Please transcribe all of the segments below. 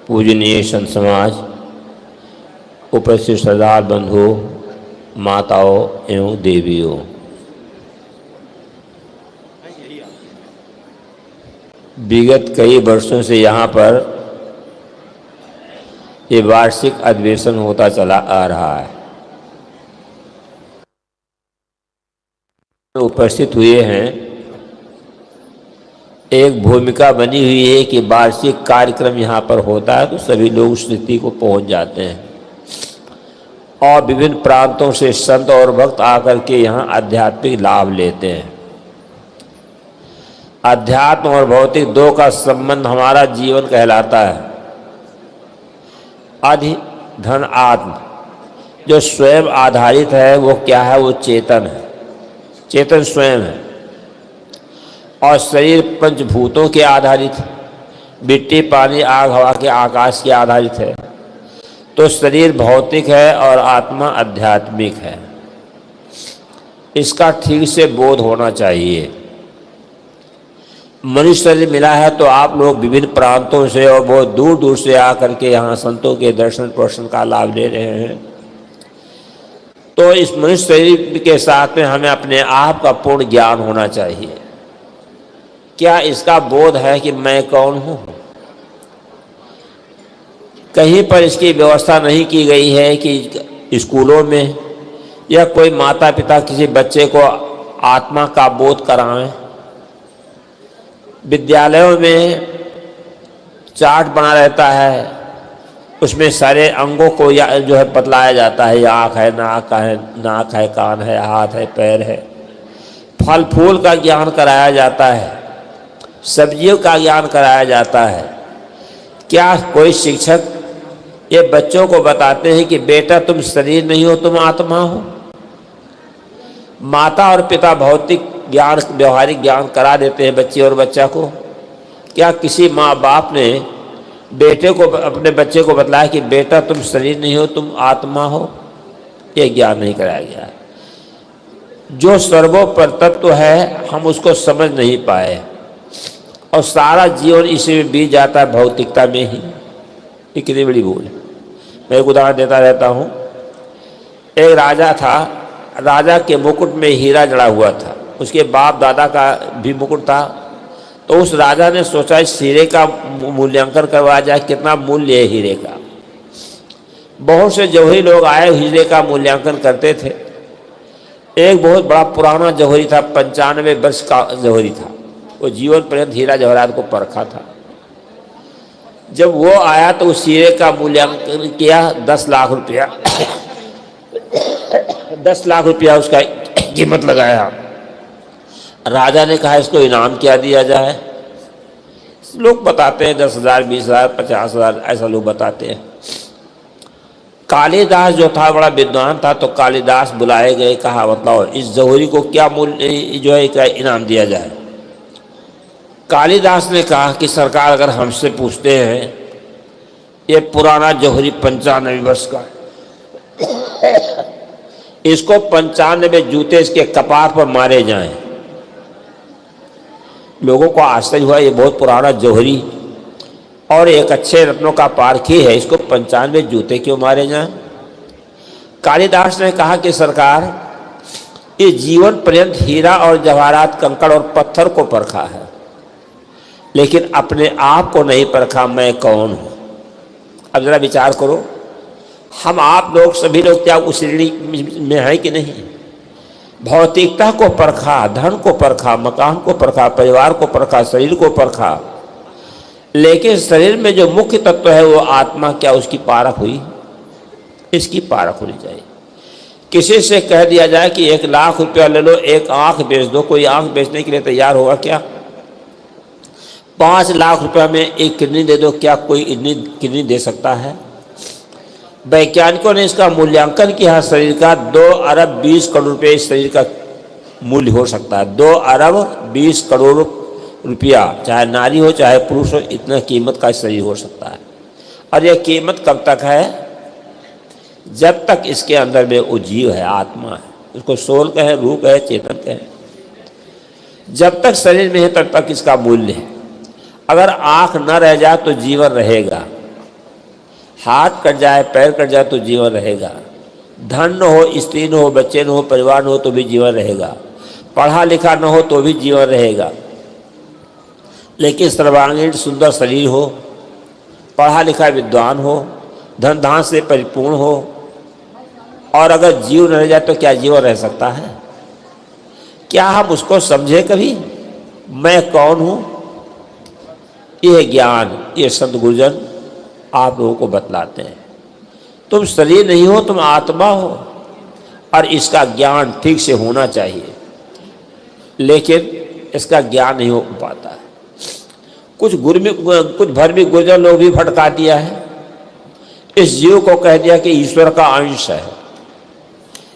पूजनीय संत समाज, उपस्थित सरदार बंधु, माताओं एवं देवियों, विगत कई वर्षों से यहाँ पर ये वार्षिक अधिवेशन होता चला आ रहा है। उपस्थित हुए हैं, एक भूमिका बनी हुई है कि वार्षिक कार्यक्रम यहाँ पर होता है तो सभी लोग उस स्थिति को पहुँच जाते हैं और विभिन्न प्रांतों से संत और भक्त आकर के यहाँ आध्यात्मिक लाभ लेते हैं। अध्यात्म और भौतिक दो का संबंध हमारा जीवन कहलाता है। अधि धन आत्म, जो स्वयं आधारित है वो क्या है? वो चेतन है, चेतन स्वयं है। और शरीर पंचभूतों के आधारित है, मिट्टी, पानी, आग, हवा के, आकाश के आधारित है। तो शरीर भौतिक है और आत्मा आध्यात्मिक है। इसका ठीक से बोध होना चाहिए। मनुष्य शरीर मिला है तो आप लोग विभिन्न प्रांतों से और बहुत दूर दूर से आकर के यहाँ संतों के दर्शन प्रवचन का लाभ ले रहे हैं। तो इस मनुष्य शरीर के साथ में हमें अपने आप का पूर्ण ज्ञान होना चाहिए। क्या इसका बोध है कि मैं कौन हूँ? कहीं पर इसकी व्यवस्था नहीं की गई है कि स्कूलों में या कोई माता पिता किसी बच्चे को आत्मा का बोध कराएं। विद्यालयों में चार्ट बना रहता है, उसमें सारे अंगों को जो है बतलाया जाता है। आँख है, नाक है, कान है, हाथ है, पैर है। फल फूल का ज्ञान कराया जाता है, सब्जियों का ज्ञान कराया जाता है। क्या कोई शिक्षक ये बच्चों को बताते हैं कि बेटा तुम शरीर नहीं हो, तुम आत्मा हो? माता और पिता भौतिक ज्ञान, व्यवहारिक ज्ञान करा देते हैं बच्चे और बच्चा को। क्या किसी माँ बाप ने बेटे को, अपने बच्चे को बतलाया कि बेटा तुम शरीर नहीं हो, तुम आत्मा हो? ये ज्ञान नहीं कराया गया। जो सर्वोपरि तत्व है हम उसको समझ नहीं पाए और सारा जीवन इसी में बीत जाता है, भौतिकता में ही। ये कितनी बड़ी भूल है। मैं एक उदाहरण देता रहता हूँ। एक राजा था, राजा के मुकुट में हीरा जड़ा हुआ था, उसके बाप दादा का भी मुकुट था। तो उस राजा ने सोचा इस हीरे का मूल्यांकन करवाया जाए, कितना मूल्य है हीरे का। बहुत से जौहरी लोग आए, हीरे का मूल्यांकन करते थे। एक बहुत बड़ा पुराना जौहरी था, 95 वर्ष का जौहरी था। वो जीवन पर्यंत हीरा जवाहरात को परखा था। जब वो आया तो उस हीरे का मूल्यांकन किया, 10 लाख रुपया 10 लाख रुपया उसका कीमत लगाया। राजा ने कहा इसको इनाम क्या दिया जाए? लोग बताते हैं 10,000, 20,000, 50,000, ऐसा लोग बताते हैं। कालिदास जो था बड़ा विद्वान था, तो कालिदास बुलाए गए, कहा बताओ इस जौहरी को क्या मूल्य जो है क्या इनाम दिया जाए? कालिदास ने कहा कि सरकार अगर हमसे पूछते हैं, ये पुराना जौहरी 95 वर्ष का, इसको 95 जूते इसके कपार पर मारे जाएं। लोगों को आश्चर्य हुआ, ये बहुत पुराना जौहरी और एक अच्छे रत्नों का पारखी है, इसको 95 जूते क्यों मारे जाएं? कालिदास ने कहा कि सरकार, ये जीवन पर्यंत हीरा और जवाहरात, कंकड़ और पत्थर को परखा है, लेकिन अपने आप को नहीं परखा, मैं कौन हूँ? अब जरा विचार करो, हम आप लोग सभी लोग क्या उस श्रेणी में हैं कि नहीं? भौतिकता को परखा, धन को परखा, मकान को परखा, परिवार को परखा, शरीर को परखा, लेकिन शरीर में जो मुख्य तत्व है वो आत्मा, क्या उसकी पारख हुई? इसकी पारख होनी चाहिए। किसी से कह दिया जाए कि 1 लाख रुपया ले लो, एक आंख बेच दो, कोई आंख बेचने के लिए तैयार होगा क्या? 5 लाख रुपया में एक किडनी दे दो, क्या कोई किडनी दे सकता है? वैज्ञानिकों ने इसका मूल्यांकन किया, शरीर का 2 अरब 20 करोड़ रुपये इस शरीर का मूल्य हो सकता है। 2 अरब 20 करोड़ रुपया, चाहे नारी हो चाहे पुरुष हो, इतना कीमत का शरीर हो सकता है। और यह कीमत कब तक है? जब तक इसके अंदर में वो जीव है, आत्मा है, उसको सोल कहे, रूह कहे, चेतन कहे। जब तक शरीर में है तब तक इसका मूल्य है। अगर आँख न रह जाए तो जीवन रहेगा, हाथ कट जाए, पैर कट जाए तो जीवन रहेगा। धन न हो, स्त्री न हो, बच्चे न हो, परिवार न हो तो भी जीवन रहेगा। पढ़ा लिखा न हो तो भी जीवन रहेगा। लेकिन सर्वांगीण सुंदर शरीर हो, पढ़ा लिखा विद्वान हो, धन धान से परिपूर्ण हो, और अगर जीव न रह जाए तो क्या जीवन रह सकता है? क्या हम उसको समझे कभी? मैं कौन हूं? यह ज्ञान, ये संत गुरुजन आप लोगों को बतलाते हैं। तुम शरीर नहीं हो, तुम आत्मा हो, और इसका ज्ञान ठीक से होना चाहिए, लेकिन इसका ज्ञान नहीं हो पाता है। कुछ भरमी गुर्जर लोग भी भटका दिया है। इस जीव को कह दिया कि ईश्वर का अंश है।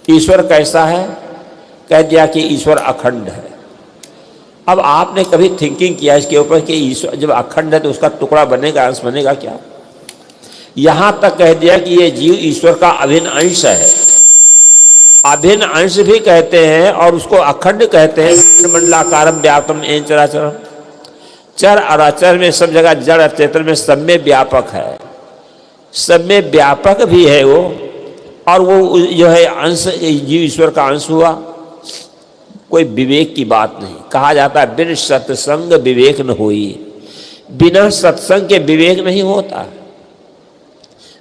ईश्वर कैसा है? कह दिया कि ईश्वर अखंड है। अब आपने कभी थिंकिंग किया इसके ऊपर कि ईश्वर जब अखंड है तो उसका टुकड़ा बनेगा, अंश बनेगा क्या? यहां तक कह दिया कि ये जीव ईश्वर का अभिन्न अंश है। अभिन्न अंश भी कहते हैं और उसको अखंड कहते हैं। मंडलाकारम व्याप्तम येन चराचरम, चर और अचर में सब जगह, जड़ और चेतन में सब में व्यापक है, सब में व्यापक भी है वो। और वो जो है अंश, जीव ईश्वर का अंश हुआ। कोई विवेक की बात नहीं। कहा जाता है बिन सत्संग विवेक न होई, बिना सत्संग के विवेक नहीं होता।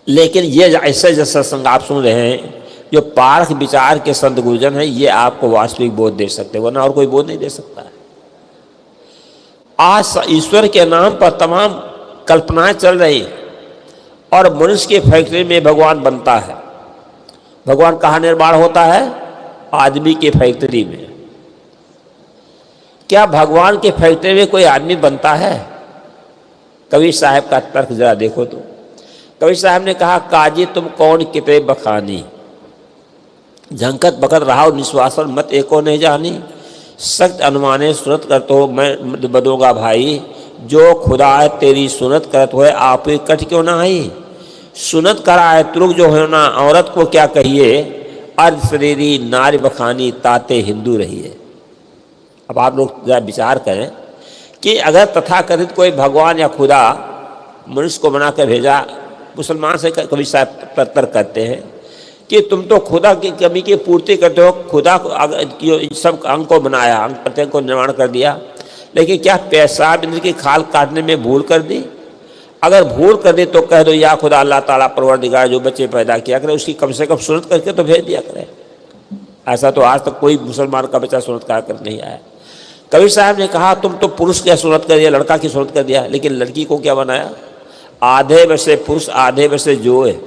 लेकिन ये ऐसे जो सत्संग आप सुन रहे हैं, जो पारख विचार के संत गुरुजन हैं, ये आपको वास्तविक बोध दे सकते, वरना और कोई बोध नहीं दे सकता है। आज ईश्वर के नाम पर तमाम कल्पनाएं चल रही हैं, और मनुष्य की फैक्ट्री में भगवान बनता है। भगवान कहाँ निर्माण होता है? आदमी की फैक्ट्री में। क्या भगवान की फैक्ट्री में कोई आदमी बनता है? कबीर साहब का तर्क जरा देखो तो। कबीर साहब ने कहा, काजी तुम कौन कितने बखानी, झंकत बकत रहा निश्वासन मत एको नहीं जानी, सख्त अनुमाने सुनत करत हो मैं बदूंगा भाई, जो खुदा है तेरी सुनत करत हो आप कट क्यों ना आई, सुनत कराए तुरुक जो है ना औरत को क्या कहिए, अर्ध शरीरी नारी बखानी ताते हिंदू रहिए। अब आप लोग जरा विचार करें कि अगर तथाकथित कोई भगवान या खुदा मनुष्य को बनाकर भेजा, मुसलमान से कभी साहब तर्क करते हैं कि तुम तो खुदा की कमी की पूर्ति करते हो, खुदा को सब अंग को बनाया, अंग प्रत्यंग को निर्माण कर दिया, लेकिन क्या पेशाब इंद्र की खाल काटने में भूल कर दी? अगर भूल कर दी तो कह दो या खुदा अल्लाह ताला परवरदिगार जो बच्चे पैदा किया करे उसकी कम से कम सुनत करके तो भेज दिया करे। ऐसा तो आज तक कोई मुसलमान का बच्चा सुनत कर नहीं आया। कबीर साहब ने कहा तुम तो पुरुष की सुनत कर दिया, लड़का की सुनत कर दिया, लेकिन लड़की को क्या बनाया? आधे वैसे पुरुष आधे वैसे जो है,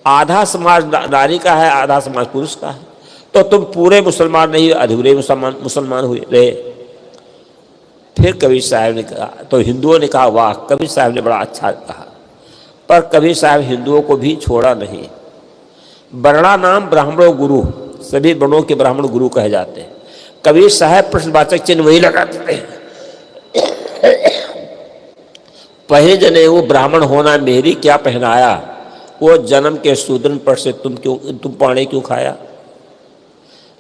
आधा समाज नारी का है, आधा समाज पुरुष का है। तो तुम पूरे मुसलमान नहीं, अधूरे मुसलमान हुए रहे। फिर कबीर साहब ने कहा, तो हिंदुओं ने कहा वाह, कबीर साहब ने बड़ा अच्छा कहा। पर कबीर साहब हिंदुओं को भी छोड़ा नहीं। वर्णा नाम ब्राह्मणों गुरु, सभी वर्णों के ब्राह्मण गुरु कहे जाते हैं। कबीर साहब प्रश्नवाचक चिन्ह वही लगाते हैं। पहले जने वो ब्राह्मण होना मेरी क्या पहनाया, वो जन्म के शूद्रन पर से तुम पानी क्यों खाया।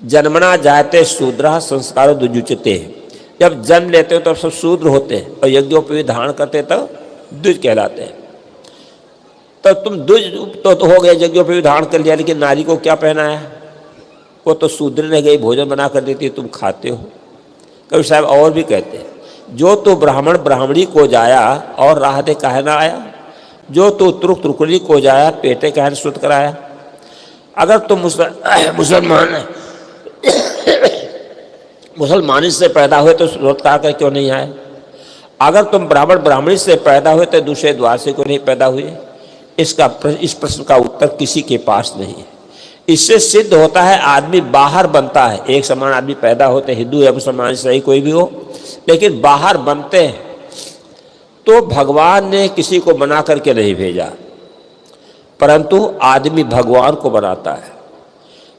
जन्मना जाते शूद्रा संस्कारों दुजुचते, जब जन्म लेते हो तब सब शूद्र होते हैं और यज्ञोपवीत धारण करते तब द्विज कहलाते हैं। तो तुम द्विज तो हो गए, यज्ञोपवीत धारण कर लिया, लेकिन नारी को क्या पहनाया? वो तो शूद्र ने गई भोजन बना कर देती है, तुम खाते हो। कबीर साहब और भी कहते हैं, जो तो ब्राह्मण ब्राह्मणी को जाया और राह दे काहे ना आया, जो तो तुरुक तुरुकड़ी को जाया पेटे काहे सुत कराया। अगर तुम मुसलमानी से पैदा हुए तो रोजगार कर क्यों नहीं आए? अगर तुम ब्राह्मण ब्राह्मणी से पैदा हुए तो दूसरे द्वार से क्यों नहीं पैदा हुए? इस प्रश्न का उत्तर किसी के पास नहीं है। इससे सिद्ध होता है आदमी बाहर बनता है। एक समान आदमी पैदा होते, हिंदू या मुसलमान सही कोई भी हो, लेकिन बाहर बनते हैं तो भगवान ने किसी को बना करके नहीं भेजा, परंतु आदमी भगवान को बनाता है।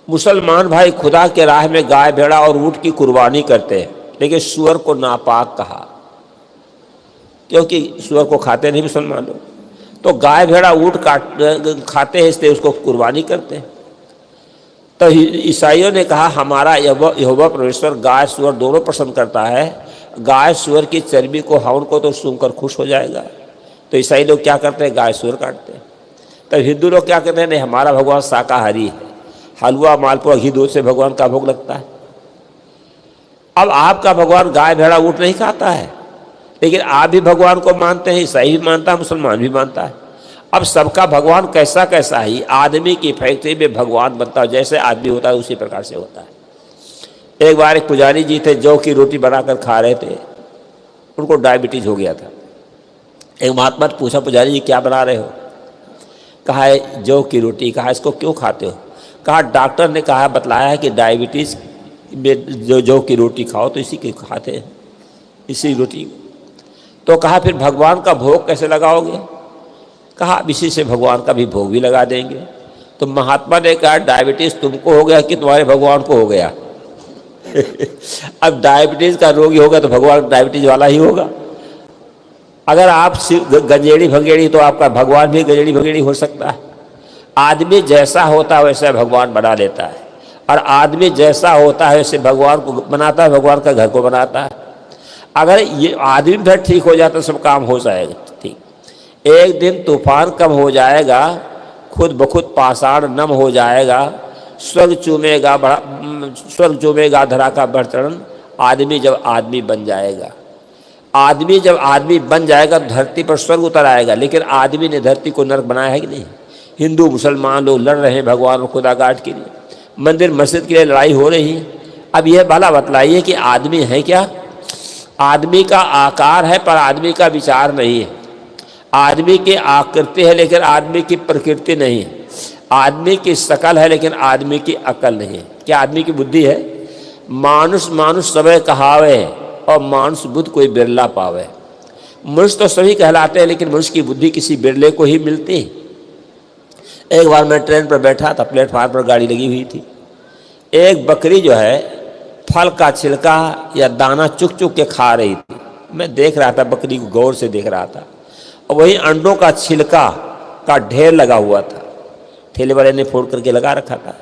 मुसलमान भाई खुदा के राह में गाय भेड़ा और ऊंट की कुर्बानी करते हैं, लेकिन सुअर को नापाक कहा, क्योंकि सुअर को खाते नहीं मुसलमान लोग। तो गाय भेड़ा ऊंट खाते हैं, इसलिए उसको कुर्बानी करते हैं। तो ईसाइयों ने कहा हमारा यहोवा परमेश्वर गाय सुअर दोनों पसंद करता है, गाय सुअर की चर्बी को हवन को तो सुनकर खुश हो जाएगा। तो ईसाई लोग क्या करते हैं? गाय सुअर काटते हैं। तो हिंदू लोग क्या कहते हैं, नहीं हमारा भगवान शाकाहारी है, हलवा मालपुआ घी दूध से भगवान का भोग लगता है। अब आपका भगवान गाय भेड़ा ऊँट नहीं खाता है, लेकिन आप भी भगवान को मानते हैं, ईसाई भी मानता है, मुसलमान भी मानता है। अब सबका भगवान कैसा कैसा है, आदमी की फैक्ट्री में भगवान बनता है, जैसे आदमी होता है उसी प्रकार से होता है। एक बार एक पुजारी जी थे, जौ की रोटी बनाकर खा रहे थे, उनको डायबिटीज हो गया था। एक महात्मा ने पूछा, पुजारी जी क्या बना रहे हो? कहा है जौ की रोटी। कहा इसको क्यों खाते हो? कहा डॉक्टर ने कहा बतलाया है कि डायबिटीज़ में जो जौ की रोटी खाओ तो इसी की खाते हैं, इसी रोटी। तो कहा फिर भगवान का भोग कैसे लगाओगे? कहा अब इसी से भगवान का भी भोग भी लगा देंगे। तो महात्मा ने कहा डायबिटीज़ तुमको हो गया कि तुम्हारे भगवान को हो गया? अब डायबिटीज़ का रोगी होगा तो भगवान डायबिटीज़ वाला ही होगा। अगर आप गंजेड़ी भंगेड़ी तो आपका भगवान भी गंजेड़ी भंगेड़ी हो सकता है। आदमी जैसा होता है वैसे भगवान बना लेता है, और आदमी जैसा होता है वैसे भगवान को बनाता है, भगवान का घर को बनाता है। अगर ये आदमी भी ठीक हो जाता तो सब काम हो जाएगा ठीक। एक दिन तूफान कम हो जाएगा, खुद ब खुद पाषाण नम हो जाएगा, स्वर्ग चूमेगा धरा का बर्तन, आदमी जब आदमी बन जाएगा। आदमी जब आदमी बन जाएगा तो धरती पर स्वर्ग उतर आएगा। लेकिन आदमी ने धरती को नरक बनाया है कि नहीं? हिंदू मुसलमान लोग लड़ रहे हैं भगवान और खुदा गाट के लिए, मंदिर मस्जिद के लिए लड़ाई हो रही है। अब यह भला बतलाइए कि आदमी है क्या? आदमी का आकार है पर आदमी का विचार नहीं है। आदमी की आकृति है लेकिन आदमी की प्रकृति नहीं है। आदमी की शकल है लेकिन आदमी की अकल नहीं है। क्या आदमी की बुद्धि है? मानुष मानुष सबे कहावे और मानुष बुद्ध कोई बिरला पावे। मनुष्य तो सभी कहलाते हैं लेकिन मनुष्य की बुद्धि किसी बिरले को ही मिलती है। एक बार मैं ट्रेन पर बैठा था, प्लेटफार्म पर गाड़ी लगी हुई थी। एक बकरी जो है फल का छिलका या दाना चुक चुक के खा रही थी। मैं देख रहा था, बकरी को गौर से देख रहा था, और वही अंडों का छिलका का ढेर लगा हुआ था, ठेले वाले ने फोड़ करके लगा रखा था।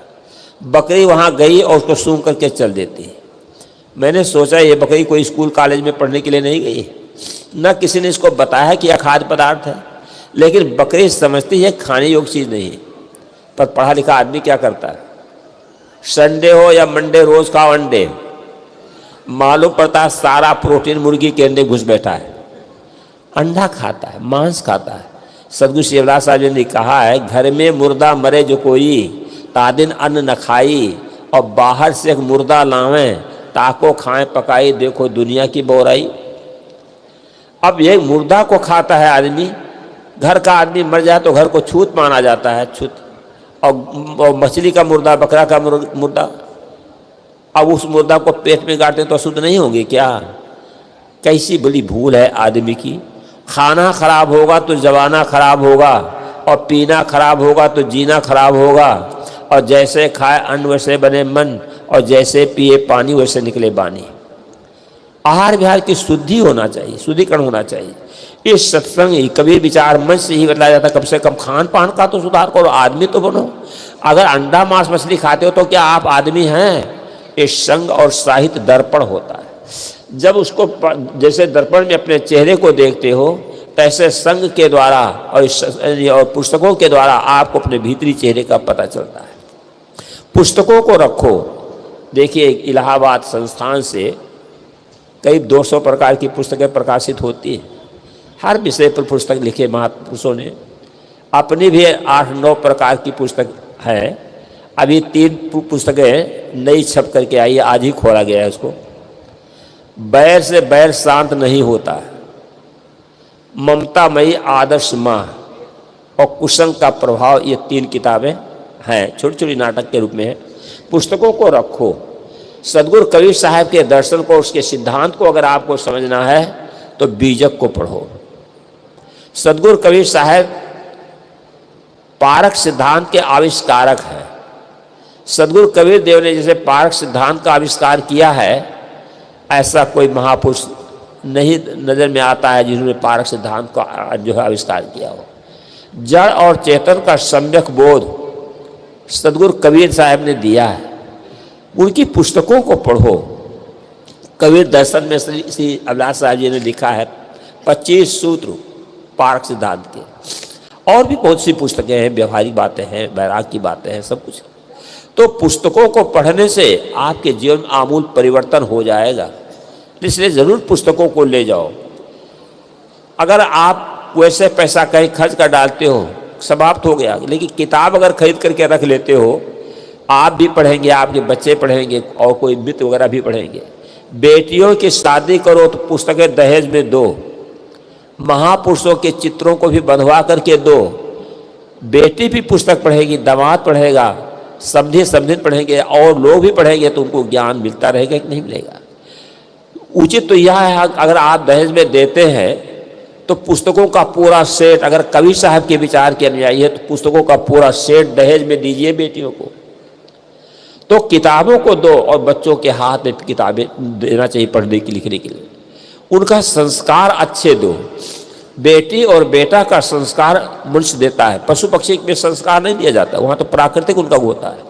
बकरी वहाँ गई और उसको सूंघ करके चल देती। मैंने सोचा ये बकरी कोई स्कूल कॉलेज में पढ़ने के लिए नहीं गई, न किसी ने इसको बताया कि यह खाद्य पदार्थ है, लेकिन बकरी समझती है खाने योग्य चीज़ नहीं है। पर पढ़ा लिखा आदमी क्या करता है? संडे हो या मंडे रोज खाओ अंडे, मालूम पड़ता है सारा प्रोटीन मुर्गी के अंडे घुस बैठा है। अंडा खाता है, मांस खाता है। सदगुरु शिवलाल साहब जी ने कहा है, घर में मुर्दा मरे जो कोई तादिन अन्न न खाई, और बाहर से एक मुर्दा लावें ताको खाएं पकाई, देखो दुनिया की बोराई। अब ये मुर्दा को खाता है आदमी। घर का आदमी मर जाए तो घर को छूत माना जाता है, छूत। और मछली का मुर्दा, बकरा का मुर्दा, अब उस मुर्दा को पेट में गाड़ते तो अशुद्ध नहीं होंगे क्या? कैसी बड़ी भूल है आदमी की। खाना खराब होगा तो जवाना खराब होगा, और पीना खराब होगा तो जीना खराब होगा। और जैसे खाए अन्न वैसे बने मन, और जैसे पिए पानी वैसे निकले बानी। आहार विहार की शुद्धि होना चाहिए, शुद्धिकरण होना चाहिए। इस सत्संग कबीर विचार मंच से ही बताया जाता है, कम से कम खान पान का तो सुधार करो, आदमी तो बनो। अगर अंडा मांस मछली खाते हो तो क्या आप आदमी हैं? इस संग और साहित्य दर्पण होता है। जब उसको जैसे दर्पण में अपने चेहरे को देखते हो, तैसे संग के द्वारा और पुस्तकों के द्वारा आपको अपने भीतरी चेहरे का पता चलता है। पुस्तकों को रखो। देखिए इलाहाबाद संस्थान से कई 200 प्रकार की पुस्तकें प्रकाशित होती हैं। हर विषय पर पुस्तक लिखे महापुरुषों ने। अपनी भी 8-9 प्रकार की पुस्तक है। अभी 3 पुस्तकें नई छप करके आई है, आज ही खोला गया है उसको। बैर से बैर शांत नहीं होता है, ममतामयी आदर्श माँ, और कुसंग का प्रभाव, ये 3 किताबें हैं, छोटी छोटी नाटक के रूप में है। पुस्तकों को रखो। सदगुरु कबीर साहब के दर्शन को, उसके सिद्धांत को अगर आपको समझना है तो बीजक को पढ़ो। सदगुरु कबीर साहब पारक सिद्धांत के आविष्कारक हैं। सदगुरु कबीर देव ने जैसे पारक सिद्धांत का आविष्कार किया है, ऐसा कोई महापुरुष नहीं नजर में आता है जिन्होंने पारक सिद्धांत का जो है आविष्कार किया हो। जड़ और चेतन का सम्यक बोध सदगुरु कबीर साहब ने दिया है। उनकी पुस्तकों को पढ़ो। कबीर दर्शन में श्री अभिलाष साहब जी ने लिखा है 25 सूत्र पारक सिद्धांत के, और भी बहुत सी पुस्तकें हैं, व्यवहारिक बातें हैं, वैराग की बातें हैं, सब कुछ। तो पुस्तकों को पढ़ने से आपके जीवन में आमूल परिवर्तन हो जाएगा, इसलिए ज़रूर पुस्तकों को ले जाओ। अगर आप वैसे पैसा कहीं खर्च कर डालते हो, समाप्त हो गया, लेकिन किताब अगर खरीद करके रख लेते हो, आप भी पढ़ेंगे, आपके बच्चे पढ़ेंगे और कोई मित्र वगैरह भी पढ़ेंगे। बेटियों की शादी करो तो पुस्तकें दहेज में दो, महापुरुषों के चित्रों को भी बंधवा करके दो। बेटी भी पुस्तक पढ़ेगी, दामाद पढ़ेगा, समझे पढ़ेंगे और लोग भी पढ़ेंगे, तो उनको ज्ञान मिलता रहेगा कि नहीं मिलेगा। उचित तो यह है, अगर आप दहेज में देते हैं तो पुस्तकों का पूरा सेट, अगर कवि साहब के विचार के अनुयायी है तो पुस्तकों का पूरा सेट दहेज में दीजिए बेटियों को। तो किताबों को दो और बच्चों के हाथ में किताबें देना चाहिए पढ़ने की, लिखने के लिए। उनका संस्कार अच्छे दो। बेटी और बेटा का संस्कार मनुष्य देता है, पशु पक्षी में संस्कार नहीं दिया जाता, वहाँ तो प्राकृतिक उनका होता है।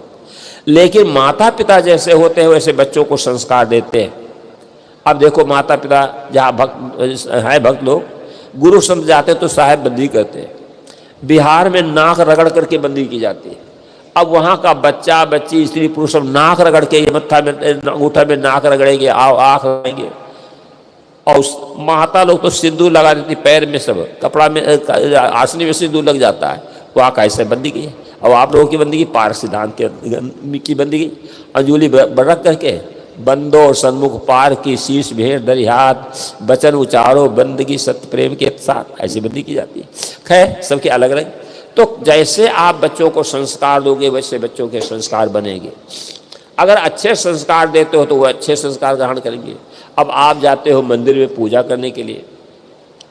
लेकिन माता पिता जैसे होते हैं वैसे बच्चों को संस्कार देते हैं। अब देखो, माता पिता जहाँ भक्त लोग गुरु संत जाते तो साहेब बंदी करते हैं। बिहार में नाक रगड़ करके बंदी की जाती है। अब वहाँ का बच्चा बच्ची स्त्री पुरुष सब नाक रगड़ के, मत्था में अंगूठा में नाक रगड़ेंगे, आँख रगड़ेंगे। और माता लोग तो सिंदूर लगा देती, पैर में सब कपड़ा में, आसनी में सिंदूर लग जाता है। वहाँ कैसे बंदी की है? और आप लोगों की बंदी की पार सिद्धांत की बंदी की, अंजुली रख करके बंदो सन्मुख पार की, शीश भेड़ दरी हाथ, वचन उचारो बंदगी सत्य प्रेम के साथ, ऐसी बंदी की जाती है। खैर, सबके अलग अलग। तो जैसे आप बच्चों को संस्कार दोगे वैसे बच्चों के संस्कार बनेंगे। अगर अच्छे संस्कार देते हो तो वो अच्छे संस्कार ग्रहण करेंगे। अब आप जाते हो मंदिर में पूजा करने के लिए।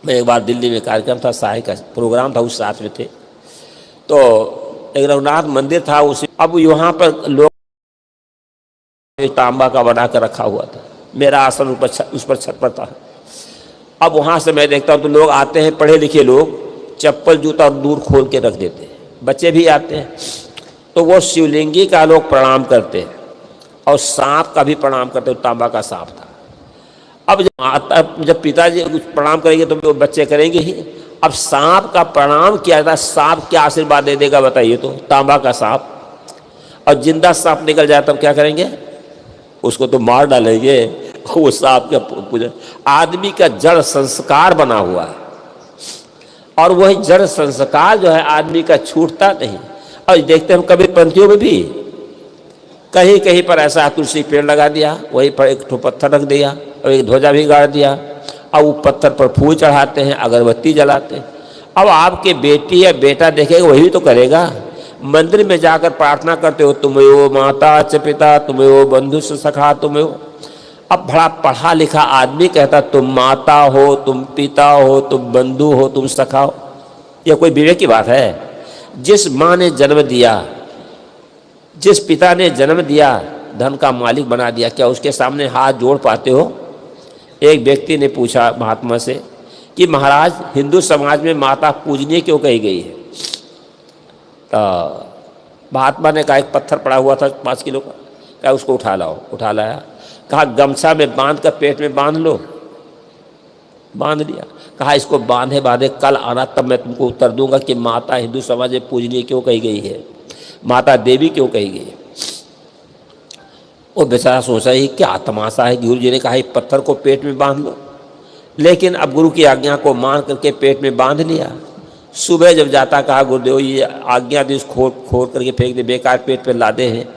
मैं एक बार दिल्ली में कार्यक्रम था, साय का प्रोग्राम था, उस साथ में थे। तो एक रघुनाथ मंदिर था, उसी अब यहाँ पर लोग तांबा का बना कर रखा हुआ था। मेरा आसन उस पर छत पर था। अब वहाँ से मैं देखता हूँ तो लोग आते हैं, पढ़े लिखे लोग, चप्पल जूता दूर खोल के रख देते हैं। बच्चे भी आते हैं तो वो शिवलिंगी का लोग प्रणाम करते हैं और सांप का भी प्रणाम करते हैं। तांबा का सांप था। अब जब पिताजी प्रणाम करेंगे तो वो बच्चे करेंगे ही। अब सांप का प्रणाम किया जाता है, सांप क्या आशीर्वाद दे देगा बताइए? तो तांबा का सांप। और जिंदा सांप निकल जाए तब क्या करेंगे? उसको तो मार डालेंगे। वो सांप का पूजा। आदमी का जड़ संस्कार बना हुआ है और वही जड़ संस्कार जो है आदमी का छूटता नहीं। और देखते हम कभी पंथियों में भी कहीं कहीं पर ऐसा तुलसी पेड़ लगा दिया, वहीं पर एक ठो पत्थर रख दिया और एक ध्वजा भी गाड़ दिया और वो पत्थर पर फूल चढ़ाते हैं, अगरबत्ती जलाते हैं। अब आपके बेटी या बेटा देखेगा वही तो करेगा। मंदिर में जाकर प्रार्थना करते हो, तुम्हें वो माता च पिता, तुम्हें वो बंधु सखा, तुम्हें वो। अब बड़ा पढ़ा लिखा आदमी कहता तुम माता हो, तुम पिता हो, तुम बंधु हो, तुम सखा हो। यह कोई विवेक की बात है? जिस माँ ने जन्म दिया, जिस पिता ने जन्म दिया, धन का मालिक बना दिया, क्या उसके सामने हाथ जोड़ पाते हो? एक व्यक्ति ने पूछा महात्मा से कि महाराज, हिंदू समाज में माता पूजनीय क्यों कही गई है? तो महात्मा ने कहा एक पत्थर पड़ा हुआ था 5 किलो का, कहा उसको उठा लाओ। उठा लाया। कहा गमछा में बांध कर पेट में बांध लो। बांध लिया। कहा इसको बांधे बांधे कल आना, तब मैं तुमको उत्तर दूंगा कि माता हिंदू समाज में पूजनीय क्यों कही गई है, माता देवी क्यों कही गई है। वो बेचारा सोचा ही क्या तमाशा है। गुरु जी ने कहा पत्थर को पेट में बांध लो, लेकिन अब गुरु की आज्ञा को मान करके पेट में बांध लिया। सुबह जब जाता कहा गुरुदेव ये आज्ञा दी, खोल करके फेंक दे, बेकार पेट पे लादे हैं।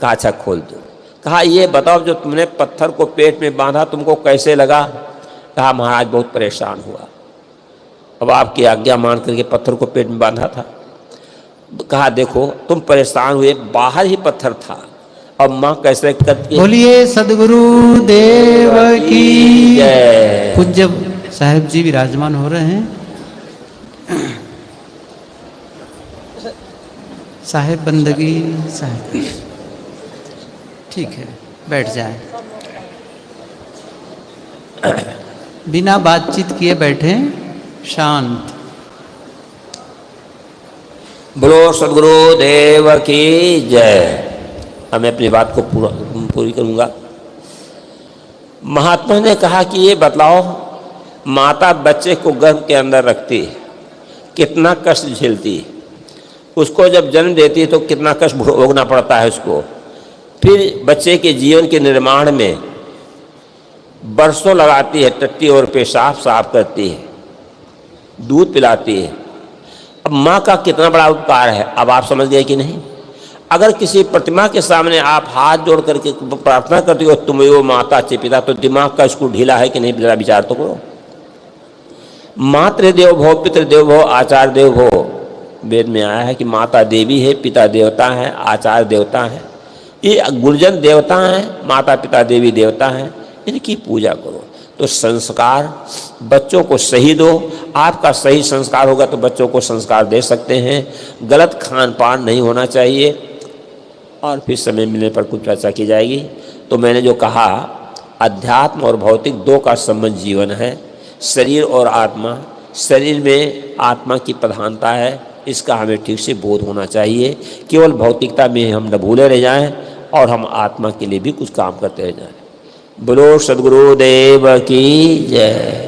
कहा अच्छा खोल दो। कहा ये बताओ जो तुमने पत्थर को पेट में बांधा तुमको कैसे लगा? कहा महाराज बहुत परेशान हुआ। अब आपकी आज्ञा मान करके पत्थर को पेट में बांधा था। कहा देखो तुम परेशान हुए, बाहर ही पत्थर था, अब माँ कैसे करती? बोलिए सदगुरु देव की जय। पूज्य साहब जी विराजमान हो रहे हैं। साहेब बंदगी साहेब, ठीक है बैठ जाए। बिना बातचीत किए बैठे, शांत। बोलो सदगुरु देव की जय। अब मैं अपनी बात को पूरी करूंगा। महात्मा ने कहा कि ये बतलाओ, माता बच्चे को गर्भ के अंदर रखती है, कितना कष्ट झेलती है, उसको जब जन्म देती है तो कितना कष्ट भोगना पड़ता है उसको। फिर बच्चे के जीवन के निर्माण में बरसों लगाती है, टट्टी और पेशाब साफ करती है, दूध पिलाती है। अब माँ का कितना बड़ा उपकार है, अब आप समझ गए कि नहीं। अगर किसी प्रतिमा के सामने आप हाथ जोड़ करके प्रार्थना करते हो तुम्हें माता चे पिता, तो दिमाग का स्कूल ढीला है कि नहीं, जरा विचार तो करो। मातृ देव भव, पितृ देव भव, आचार्य देव भव, वेद में आया है कि माता देवी है, पिता देवता है, आचार्य देवता है, ये गुरुजन देवता हैं, माता पिता देवी देवता हैं, इनकी पूजा करो। तो संस्कार बच्चों को सही दो। आपका सही संस्कार होगा तो बच्चों को संस्कार दे सकते हैं। गलत खान पान नहीं होना चाहिए। और फिर समय मिलने पर कुछ चर्चा की जाएगी। तो मैंने जो कहा, अध्यात्म और भौतिक दो का संबंध जीवन है, शरीर और आत्मा। शरीर में आत्मा की प्रधानता है, इसका हमें ठीक से बोध होना चाहिए। केवल भौतिकता में हम न भूले रह जाएं और हम आत्मा के लिए भी कुछ काम करते रह जाएं। बोलो सद्गुरुदेव की जय।